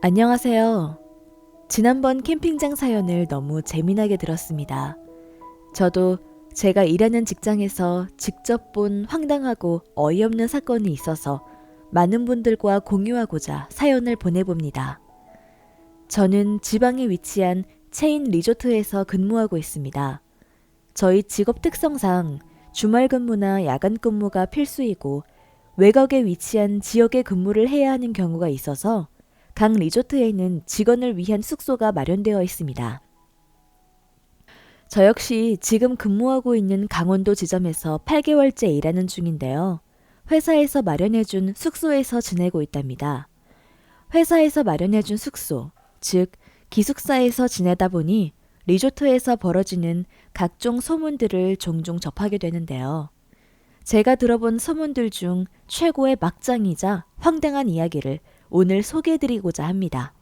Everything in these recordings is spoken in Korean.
안녕하세요. 지난번 캠핑장 사연을 너무 재미나게 들었습니다. 저도 제가 일하는 직장에서 직접 본 황당하고 어이없는 사건이 있어서 많은 분들과 공유하고자 사연을 보내봅니다. 저는 지방에 위치한 체인 리조트에서 근무하고 있습니다. 저희 직업 특성상 주말 근무나 야간 근무가 필수이고 외곽에 위치한 지역에 근무를 해야 하는 경우가 있어서 각 리조트에는 직원을 위한 숙소가 마련되어 있습니다. 저 역시 지금 근무하고 있는 강원도 지점에서 8개월째 일하는 중인데요. 회사에서 마련해준 숙소에서 지내고 있답니다. 회사에서 마련해준 숙소, 즉 기숙사에서 지내다 보니 리조트에서 벌어지는 각종 소문들을 종종 접하게 되는데요. 제가 들어본 소문들 중 최고의 막장이자 황당한 이야기를 오늘 소개해드리고자 합니다.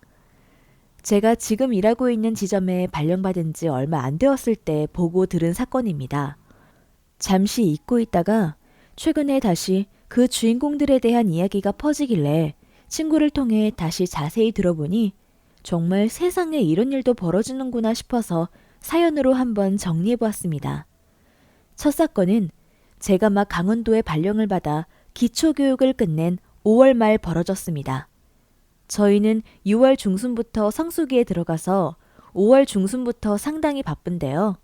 제가 지금 일하고 있는 지점에 발령받은 지 얼마 안 되었을 때 보고 들은 사건입니다. 잠시 잊고 있다가 최근에 다시 그 주인공들에 대한 이야기가 퍼지길래 친구를 통해 다시 자세히 들어보니 정말 세상에 이런 일도 벌어지는구나 싶어서 사연으로 한번 정리해보았습니다. 첫 사건은 제가 막 강원도에 발령을 받아 기초교육을 끝낸 5월 말 벌어졌습니다. 저희는 6월 중순부터 성수기에 들어가서 5월 중순부터 상당히 바쁜데요.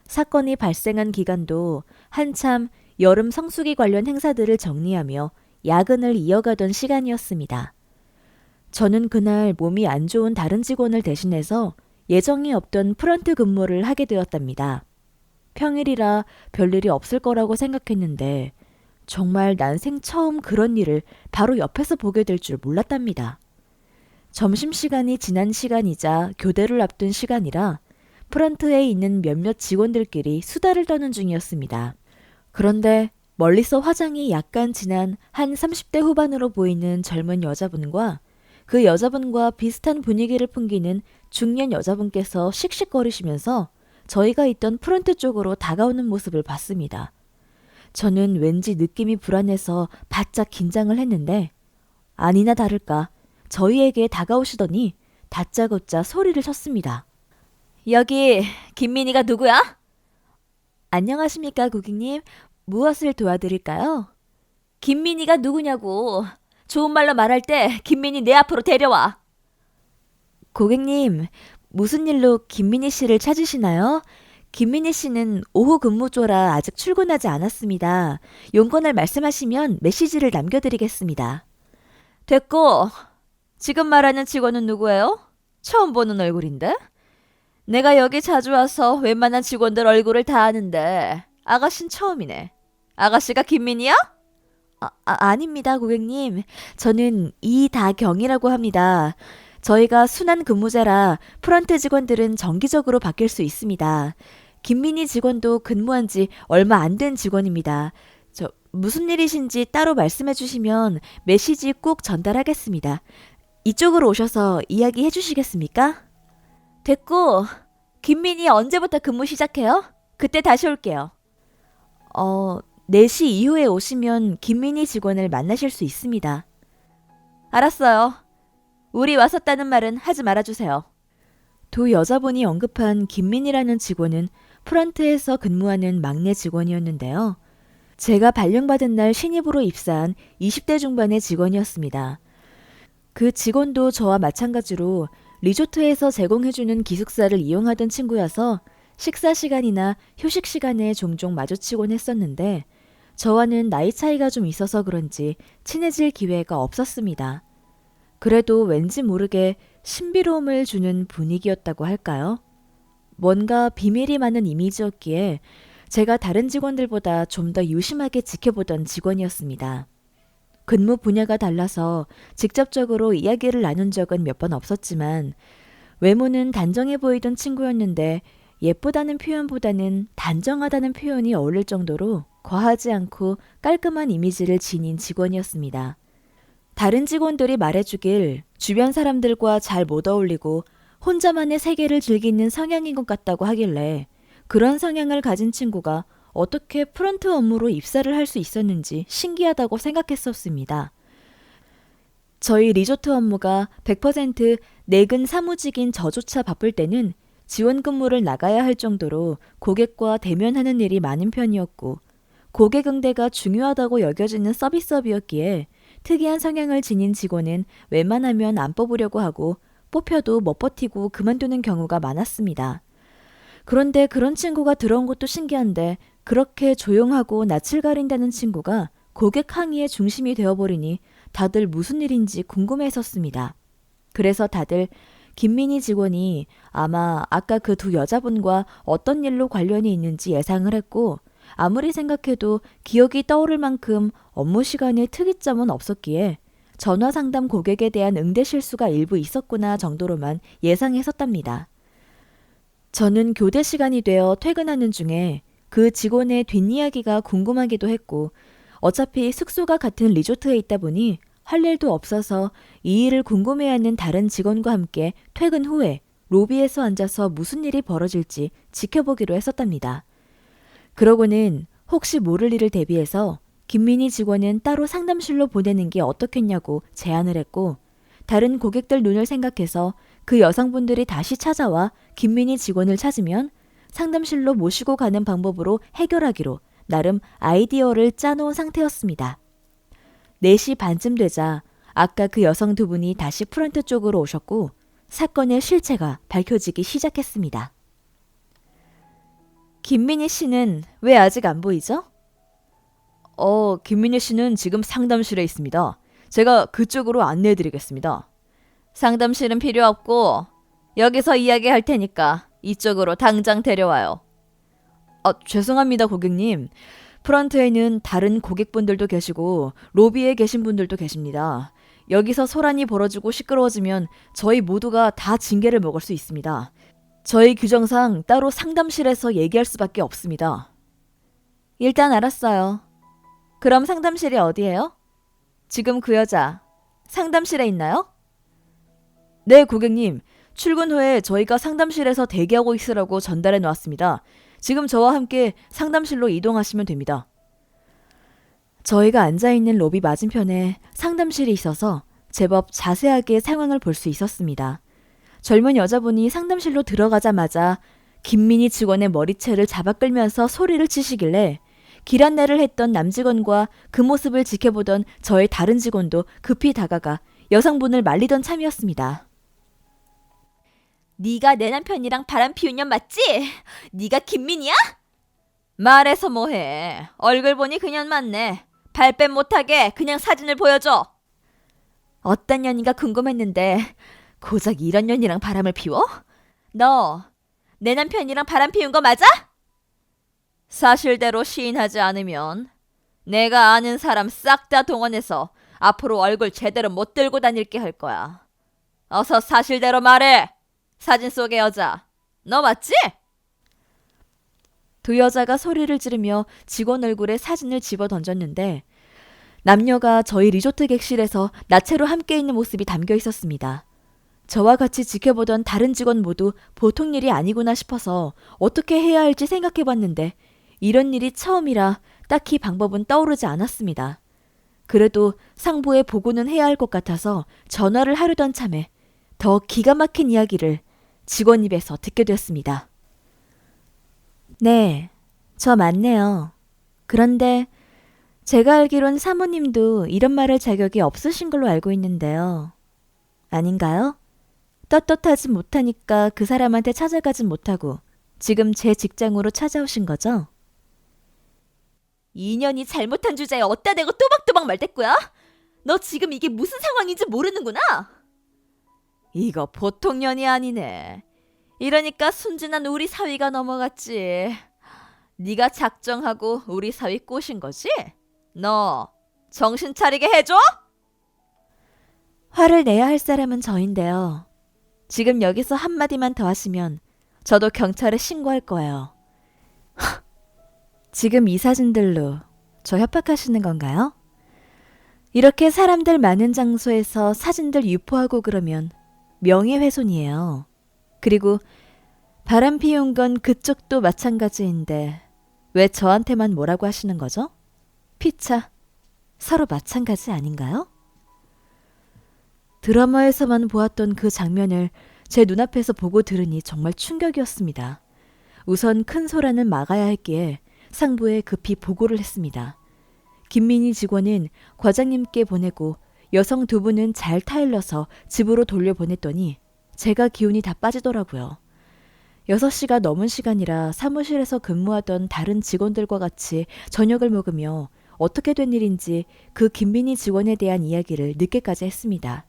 사건이 발생한 기간도 한참 여름 성수기 관련 행사들을 정리하며 야근을 이어가던 시간이었습니다. 저는 그날 몸이 안 좋은 다른 직원을 대신해서 예정이 없던 프런트 근무를 하게 되었답니다. 평일이라 별일이 없을 거라고 생각했는데 정말 난생 처음 그런 일을 바로 옆에서 보게 될 줄 몰랐답니다. 점심시간이 지난 시간이자 교대를 앞둔 시간이라 프런트에 있는 몇몇 직원들끼리 수다를 떠는 중이었습니다. 그런데 멀리서 화장이 약간 진한 한 30대 후반으로 보이는 젊은 여자분과 그 여자분과 비슷한 분위기를 풍기는 중년 여자분께서 씩씩거리시면서 저희가 있던 프런트 쪽으로 다가오는 모습을 봤습니다. 저는 왠지 느낌이 불안해서 바짝 긴장을 했는데 아니나 다를까 저희에게 다가오시더니 다짜고짜 소리를 쳤습니다. 여기 김민희가 누구야? 안녕하십니까 고객님. 무엇을 도와드릴까요? 김민희가 누구냐고. 좋은 말로 말할 때 김민희 내 앞으로 데려와. 고객님, 무슨 일로 김민희 씨를 찾으시나요? 김민희 씨는 오후 근무조라 아직 출근하지 않았습니다. 용건을 말씀하시면 메시지를 남겨드리겠습니다. 됐고, 지금 말하는 직원은 누구예요? 처음 보는 얼굴인데? 내가 여기 자주 와서 웬만한 직원들 얼굴을 다 아는데 아가씨는 처음이네. 아가씨가 김민희야? 아닙니다, 고객님. 저는 이다경이라고 합니다. 저희가 순환 근무제라 프런트 직원들은 정기적으로 바뀔 수 있습니다. 김민희 직원도 근무한 지 얼마 안 된 직원입니다. 무슨 일이신지 따로 말씀해 주시면 메시지 꼭 전달하겠습니다. 이쪽으로 오셔서 이야기해 주시겠습니까? 됐고, 김민희 언제부터 근무 시작해요? 그때 다시 올게요. 4시 이후에 오시면 김민희 직원을 만나실 수 있습니다. 알았어요. 우리 왔었다는 말은 하지 말아주세요. 두 여자분이 언급한 김민희라는 직원은 프런트에서 근무하는 막내 직원이었는데요. 제가 발령받은 날 신입으로 입사한 20대 중반의 직원이었습니다. 그 직원도 저와 마찬가지로 리조트에서 제공해주는 기숙사를 이용하던 친구여서 식사 시간이나 휴식 시간에 종종 마주치곤 했었는데 저와는 나이 차이가 좀 있어서 그런지 친해질 기회가 없었습니다. 그래도 왠지 모르게 신비로움을 주는 분위기였다고 할까요? 뭔가 비밀이 많은 이미지였기에 제가 다른 직원들보다 좀 더 유심하게 지켜보던 직원이었습니다. 근무 분야가 달라서 직접적으로 이야기를 나눈 적은 몇 번 없었지만 외모는 단정해 보이던 친구였는데 예쁘다는 표현보다는 단정하다는 표현이 어울릴 정도로 과하지 않고 깔끔한 이미지를 지닌 직원이었습니다. 다른 직원들이 말해주길 주변 사람들과 잘 못 어울리고 혼자만의 세계를 즐기는 성향인 것 같다고 하길래 그런 성향을 가진 친구가 어떻게 프런트 업무로 입사를 할 수 있었는지 신기하다고 생각했었습니다. 저희 리조트 업무가 100% 내근 사무직인 저조차 바쁠 때는 지원 근무를 나가야 할 정도로 고객과 대면하는 일이 많은 편이었고, 고객 응대가 중요하다고 여겨지는 서비스업이었기에 특이한 성향을 지닌 직원은 웬만하면 안 뽑으려고 하고, 뽑혀도 못 버티고 그만두는 경우가 많았습니다. 그런데 그런 친구가 들어온 것도 신기한데, 그렇게 조용하고 낯을 가린다는 친구가 고객 항의의 중심이 되어버리니 다들 무슨 일인지 궁금해했었습니다. 그래서 다들 김민희 직원이 아마 아까 그 두 여자분과 어떤 일로 관련이 있는지 예상을 했고, 아무리 생각해도 기억이 떠오를 만큼 업무 시간에 특이점은 없었기에 전화 상담 고객에 대한 응대 실수가 일부 있었구나 정도로만 예상했었답니다. 저는 교대 시간이 되어 퇴근하는 중에 그 직원의 뒷이야기가 궁금하기도 했고, 어차피 숙소가 같은 리조트에 있다 보니 할 일도 없어서 이 일을 궁금해하는 다른 직원과 함께 퇴근 후에 로비에서 앉아서 무슨 일이 벌어질지 지켜보기로 했었답니다. 그러고는 혹시 모를 일을 대비해서 김민희 직원은 따로 상담실로 보내는 게 어떻겠냐고 제안을 했고, 다른 고객들 눈을 생각해서 그 여성분들이 다시 찾아와 김민희 직원을 찾으면 상담실로 모시고 가는 방법으로 해결하기로 나름 아이디어를 짜놓은 상태였습니다. 4시 반쯤 되자 아까 그 여성 두 분이 다시 프런트 쪽으로 오셨고, 사건의 실체가 밝혀지기 시작했습니다. 김민희 씨는 왜 아직 안 보이죠? 김민희 씨는 지금 상담실에 있습니다. 제가 그쪽으로 안내해드리겠습니다. 상담실은 필요 없고 여기서 이야기할 테니까 이쪽으로 당장 데려와요. 죄송합니다, 고객님. 프런트에는 다른 고객분들도 계시고 로비에 계신 분들도 계십니다. 여기서 소란이 벌어지고 시끄러워지면 저희 모두가 다 징계를 먹을 수 있습니다. 저희 규정상 따로 상담실에서 얘기할 수밖에 없습니다. 일단 알았어요. 그럼 상담실이 어디예요? 지금 그 여자 상담실에 있나요? 네, 고객님. 출근 후에 저희가 상담실에서 대기하고 있으라고 전달해 놓았습니다. 지금 저와 함께 상담실로 이동하시면 됩니다. 저희가 앉아있는 로비 맞은편에 상담실이 있어서 제법 자세하게 상황을 볼 수 있었습니다. 젊은 여자분이 상담실로 들어가자마자 김민희 직원의 머리채를 잡아 끌면서 소리를 치시길래 길 안내를 했던 남직원과 그 모습을 지켜보던 저의 다른 직원도 급히 다가가 여성분을 말리던 참이었습니다. 네가 내 남편이랑 바람 피운 년 맞지? 네가 김민희야? 말해서 뭐해. 얼굴 보니 그년 맞네. 발뺌 못하게 그냥 사진을 보여줘. 어떤 년인가 궁금했는데 고작 이런 년이랑 바람을 피워? 너 내 남편이랑 바람 피운 거 맞아? 사실대로 시인하지 않으면 내가 아는 사람 싹 다 동원해서 앞으로 얼굴 제대로 못 들고 다닐게 할 거야. 어서 사실대로 말해. 사진 속의 여자, 너 맞지? 두 여자가 소리를 지르며 직원 얼굴에 사진을 집어 던졌는데 남녀가 저희 리조트 객실에서 나체로 함께 있는 모습이 담겨 있었습니다. 저와 같이 지켜보던 다른 직원 모두 보통 일이 아니구나 싶어서 어떻게 해야 할지 생각해봤는데 이런 일이 처음이라 딱히 방법은 떠오르지 않았습니다. 그래도 상부에 보고는 해야 할 것 같아서 전화를 하려던 참에 더 기가 막힌 이야기를 직원 입에서 듣게 됐습니다. 네, 저 맞네요. 그런데 제가 알기론 사모님도 이런 말할 자격이 없으신 걸로 알고 있는데요. 아닌가요? 떳떳하지 못하니까 그 사람한테 찾아가진 못하고 지금 제 직장으로 찾아오신 거죠? 인연이 잘못한 주제에 어디다 대고 또박또박 말댔고야? 너 지금 이게 무슨 상황인지 모르는구나? 이거 보통 년이 아니네. 이러니까 순진한 우리 사위가 넘어갔지. 네가 작정하고 우리 사위 꼬신 거지? 너 정신 차리게 해줘? 화를 내야 할 사람은 저인데요. 지금 여기서 한마디만 더 하시면 저도 경찰에 신고할 거예요. 지금 이 사진들로 저 협박하시는 건가요? 이렇게 사람들 많은 장소에서 사진들 유포하고 그러면 명예훼손이에요. 그리고 바람 피운 건 그쪽도 마찬가지인데 왜 저한테만 뭐라고 하시는 거죠? 피차 서로 마찬가지 아닌가요? 드라마에서만 보았던 그 장면을 제 눈앞에서 보고 들으니 정말 충격이었습니다. 우선 큰 소란을 막아야 했기에 상부에 급히 보고를 했습니다. 김민희 직원은 과장님께 보내고 여성 두 분은 잘 타일러서 집으로 돌려보냈더니 제가 기운이 다 빠지더라고요. 6시가 넘은 시간이라 사무실에서 근무하던 다른 직원들과 같이 저녁을 먹으며 어떻게 된 일인지 그 김민희 직원에 대한 이야기를 늦게까지 했습니다.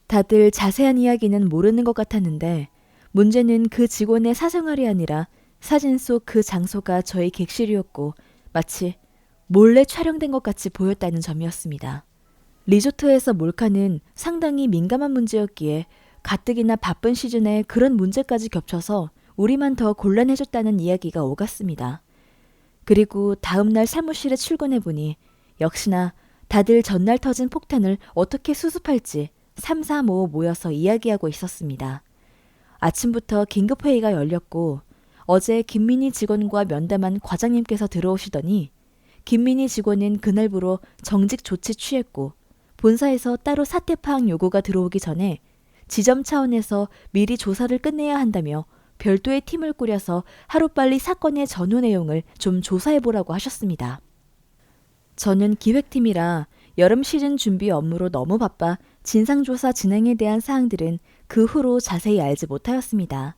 다들 자세한 이야기는 모르는 것 같았는데 문제는 그 직원의 사생활이 아니라 사진 속 그 장소가 저희 객실이었고 마치 몰래 촬영된 것 같이 보였다는 점이었습니다. 리조트에서 몰카는 상당히 민감한 문제였기에 가뜩이나 바쁜 시즌에 그런 문제까지 겹쳐서 우리만 더 곤란해졌다는 이야기가 오갔습니다. 그리고 다음날 사무실에 출근해보니 역시나 다들 전날 터진 폭탄을 어떻게 수습할지 3, 4, 5 모여서 이야기하고 있었습니다. 아침부터 긴급회의가 열렸고 어제 김민희 직원과 면담한 과장님께서 들어오시더니 김민희 직원은 그날부로 정직 조치 취했고 본사에서 따로 사퇴 파악 요구가 들어오기 전에 지점 차원에서 미리 조사를 끝내야 한다며 별도의 팀을 꾸려서 하루빨리 사건의 전후 내용을 좀 조사해보라고 하셨습니다. 저는 기획팀이라 여름 시즌 준비 업무로 너무 바빠 진상조사 진행에 대한 사항들은 그 후로 자세히 알지 못하였습니다.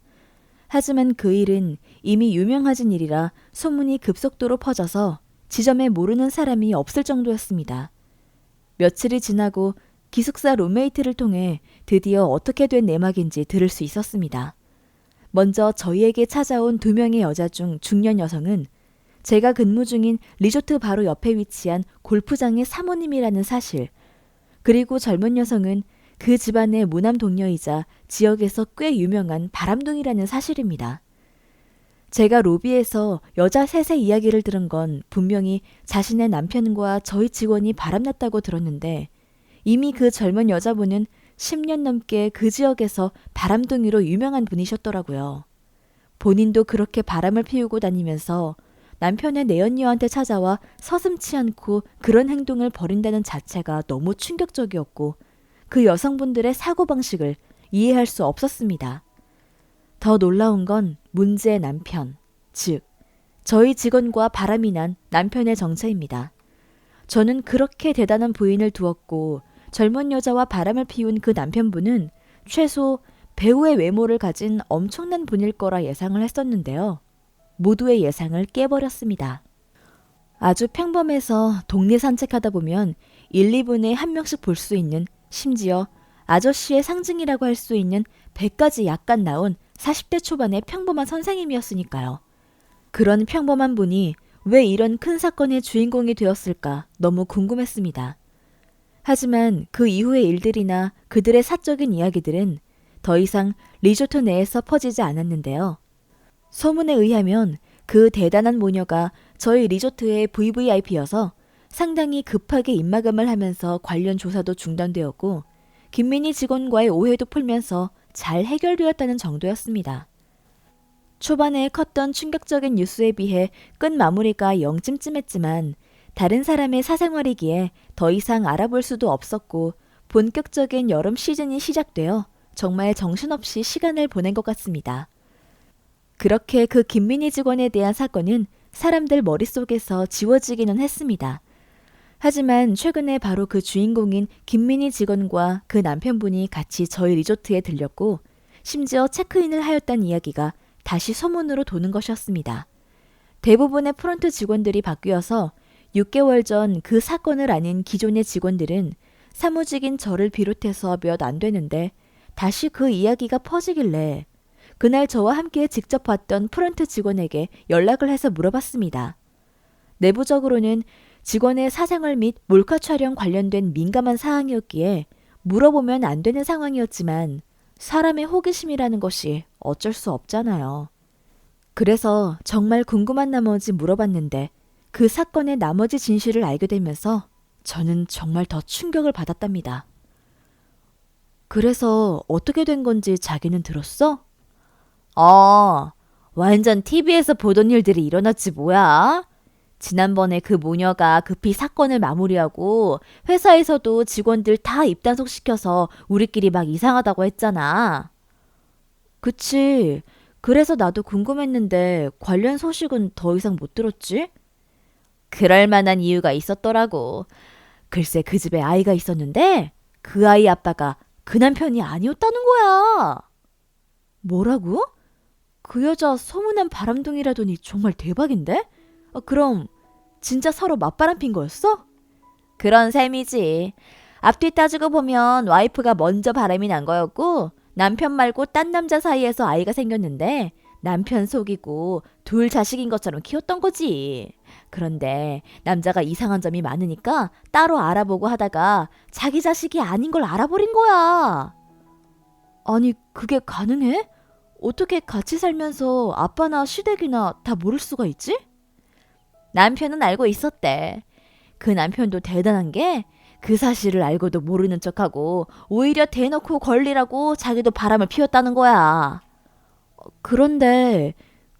하지만 그 일은 이미 유명해진 일이라 소문이 급속도로 퍼져서 지점에 모르는 사람이 없을 정도였습니다. 며칠이 지나고 기숙사 룸메이트를 통해 드디어 어떻게 된 내막인지 들을 수 있었습니다. 먼저 저희에게 찾아온 2명의 여자 중 중년 여성은 제가 근무 중인 리조트 바로 옆에 위치한 골프장의 사모님이라는 사실, 그리고 젊은 여성은 그 집안의 무남 동료이자 지역에서 꽤 유명한 바람둥이라는 사실입니다. 제가 로비에서 여자 셋의 이야기를 들은 건 분명히 자신의 남편과 저희 직원이 바람났다고 들었는데 이미 그 젊은 여자분은 10년 넘게 그 지역에서 바람둥이로 유명한 분이셨더라고요. 본인도 그렇게 바람을 피우고 다니면서 남편의 내연녀한테 찾아와 서슴지 않고 그런 행동을 벌인다는 자체가 너무 충격적이었고 그 여성분들의 사고방식을 이해할 수 없었습니다. 더 놀라운 건 문제의 남편, 즉 저희 직원과 바람이 난 남편의 정체입니다. 저는 그렇게 대단한 부인을 두었고 젊은 여자와 바람을 피운 그 남편분은 최소 배우의 외모를 가진 엄청난 분일 거라 예상을 했었는데요. 모두의 예상을 깨버렸습니다. 아주 평범해서 동네 산책하다 보면 1, 2분에 한 명씩 볼 수 있는, 심지어 아저씨의 상징이라고 할 수 있는 100가지 약간 나온 40대 초반의 평범한 선생님이었으니까요. 그런 평범한 분이 왜 이런 큰 사건의 주인공이 되었을까 너무 궁금했습니다. 하지만 그 이후의 일들이나 그들의 사적인 이야기들은 더 이상 리조트 내에서 퍼지지 않았는데요. 소문에 의하면 그 대단한 모녀가 저희 리조트의 VVIP여서 상당히 급하게 입마감을 하면서 관련 조사도 중단되었고 김민희 직원과의 오해도 풀면서 잘 해결되었다는 정도였습니다. 초반에 컸던 충격적인 뉴스에 비해 끝 마무리가 영 찜찜했지만 다른 사람의 사생활이기에 더 이상 알아볼 수도 없었고 본격적인 여름 시즌이 시작되어 정말 정신없이 시간을 보낸 것 같습니다. 그렇게 그 김민희 직원에 대한 사건은 사람들 머릿속에서 지워지기는 했습니다. 하지만 최근에 바로 그 주인공인 김민희 직원과 그 남편분이 같이 저희 리조트에 들렸고 심지어 체크인을 하였다는 이야기가 다시 소문으로 도는 것이었습니다. 대부분의 프런트 직원들이 바뀌어서 6개월 전 그 사건을 아닌 기존의 직원들은 사무직인 저를 비롯해서 몇 안 되는데 다시 그 이야기가 퍼지길래 그날 저와 함께 직접 봤던 프런트 직원에게 연락을 해서 물어봤습니다. 내부적으로는 직원의 사생활 및 몰카 촬영 관련된 민감한 사항이었기에 물어보면 안 되는 상황이었지만 사람의 호기심이라는 것이 어쩔 수 없잖아요. 그래서 정말 궁금한 나머지 물어봤는데 그 사건의 나머지 진실을 알게 되면서 저는 정말 더 충격을 받았답니다. 그래서 어떻게 된 건지 자기는 들었어? 완전 TV에서 보던 일들이 일어났지 뭐야? 지난번에 그 모녀가 급히 사건을 마무리하고 회사에서도 직원들 다 입단속시켜서 우리끼리 막 이상하다고 했잖아. 그치. 그래서 나도 궁금했는데 관련 소식은 더 이상 못 들었지? 그럴 만한 이유가 있었더라고. 글쎄 그 집에 아이가 있었는데 그 아이 아빠가 그 남편이 아니었다는 거야. 뭐라고? 그 여자 소문난 바람둥이라더니 정말 대박인데? 그럼 진짜 서로 맞바람 핀 거였어? 그런 셈이지. 앞뒤 따지고 보면 와이프가 먼저 바람이 난 거였고 남편 말고 딴 남자 사이에서 아이가 생겼는데 남편 속이고 둘 자식인 것처럼 키웠던 거지. 그런데 남자가 이상한 점이 많으니까 따로 알아보고 하다가 자기 자식이 아닌 걸 알아버린 거야. 아니 그게 가능해? 어떻게 같이 살면서 아빠나 시댁이나 다 모를 수가 있지? 남편은 알고 있었대. 그 남편도 대단한 게 그 사실을 알고도 모르는 척하고 오히려 대놓고 걸리라고 자기도 바람을 피웠다는 거야. 그런데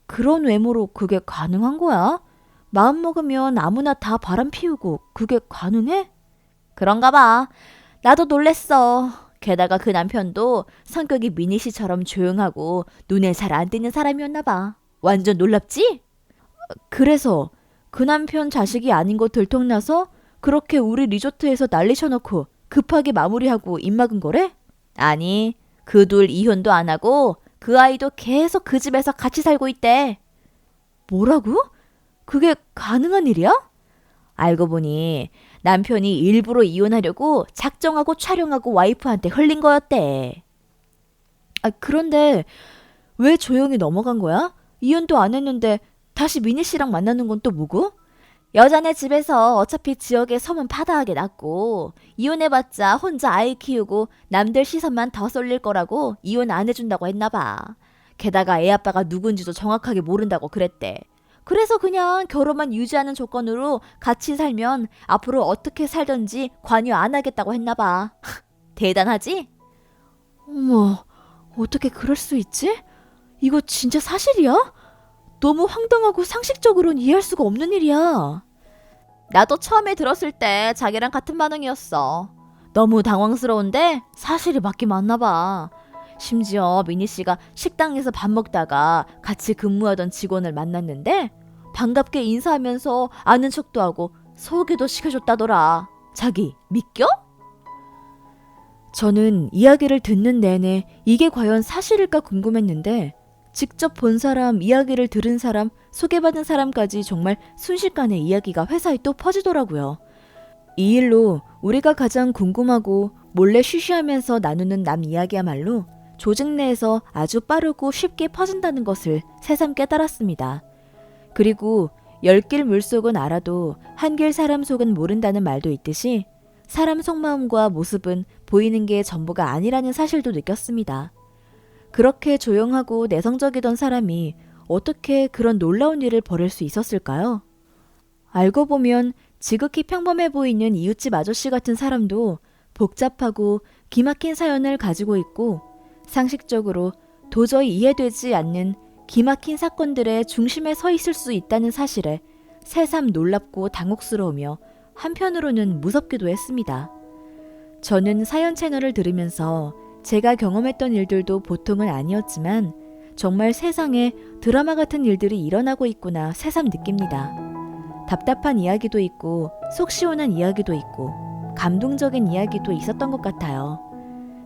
그런 외모로 그게 가능한 거야? 마음 먹으면 아무나 다 바람 피우고 그게 가능해? 그런가 봐. 나도 놀랬어. 게다가 그 남편도 성격이 미니 씨처럼 조용하고 눈에 잘 안 띄는 사람이었나 봐. 완전 놀랍지? 그래서 그 남편 자식이 아닌 거 들통나서 그렇게 우리 리조트에서 난리 쳐놓고 급하게 마무리하고 입 막은 거래? 아니, 그 둘 이혼도 안 하고 그 아이도 계속 그 집에서 같이 살고 있대. 뭐라고? 그게 가능한 일이야? 알고 보니 남편이 일부러 이혼하려고 작정하고 촬영하고 와이프한테 흘린 거였대. 그런데 왜 조용히 넘어간 거야? 이혼도 안 했는데 다시 미니 씨랑 만나는 건 또 뭐고? 여자네 집에서 어차피 지역에 소문 파다하게 났고 이혼해봤자 혼자 아이 키우고 남들 시선만 더 쏠릴 거라고 이혼 안 해준다고 했나 봐. 게다가 애 아빠가 누군지도 정확하게 모른다고 그랬대. 그래서 그냥 결혼만 유지하는 조건으로 같이 살면 앞으로 어떻게 살던지 관여 안 하겠다고 했나 봐. 대단하지? 어머, 어떻게 그럴 수 있지? 이거 진짜 사실이야? 너무 황당하고 상식적으로는 이해할 수가 없는 일이야. 나도 처음에 들었을 때 자기랑 같은 반응이었어. 너무 당황스러운데 사실이 맞긴 맞나 봐. 심지어 미니 씨가 식당에서 밥 먹다가 같이 근무하던 직원을 만났는데 반갑게 인사하면서 아는 척도 하고 소개도 시켜줬다더라. 자기 믿겨? 저는 이야기를 듣는 내내 이게 과연 사실일까 궁금했는데 직접 본 사람, 이야기를 들은 사람, 소개받은 사람까지 정말 순식간에 이야기가 회사에 또 퍼지더라고요. 이 일로 우리가 가장 궁금하고 몰래 쉬쉬하면서 나누는 남 이야기야말로 조직 내에서 아주 빠르고 쉽게 퍼진다는 것을 새삼 깨달았습니다. 그리고 10길 물속은 알아도 1길 사람 속은 모른다는 말도 있듯이 사람 속마음과 모습은 보이는 게 전부가 아니라는 사실도 느꼈습니다. 그렇게 조용하고 내성적이던 사람이 어떻게 그런 놀라운 일을 벌일 수 있었을까요? 알고 보면 지극히 평범해 보이는 이웃집 아저씨 같은 사람도 복잡하고 기막힌 사연을 가지고 있고 상식적으로 도저히 이해되지 않는 기막힌 사건들의 중심에 서 있을 수 있다는 사실에 새삼 놀랍고 당혹스러우며 한편으로는 무섭기도 했습니다. 저는 사연 채널을 들으면서 제가 경험했던 일들도 보통은 아니었지만 정말 세상에 드라마 같은 일들이 일어나고 있구나 새삼 느낍니다. 답답한 이야기도 있고 속 시원한 이야기도 있고 감동적인 이야기도 있었던 것 같아요.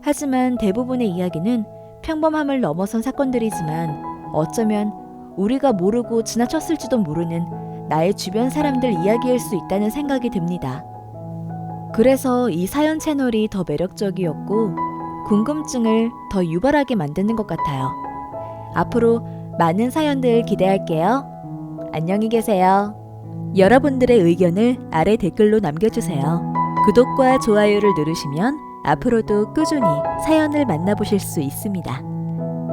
하지만 대부분의 이야기는 평범함을 넘어선 사건들이지만 어쩌면 우리가 모르고 지나쳤을지도 모르는 나의 주변 사람들 이야기일 수 있다는 생각이 듭니다. 그래서 이 사연 채널이 더 매력적이었고 궁금증을 더 유발하게 만드는 것 같아요. 앞으로 많은 사연들 기대할게요. 안녕히 계세요. 여러분들의 의견을 아래 댓글로 남겨주세요. 구독과 좋아요를 누르시면 앞으로도 꾸준히 사연을 만나보실 수 있습니다.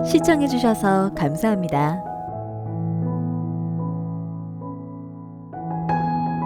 시청해주셔서 감사합니다.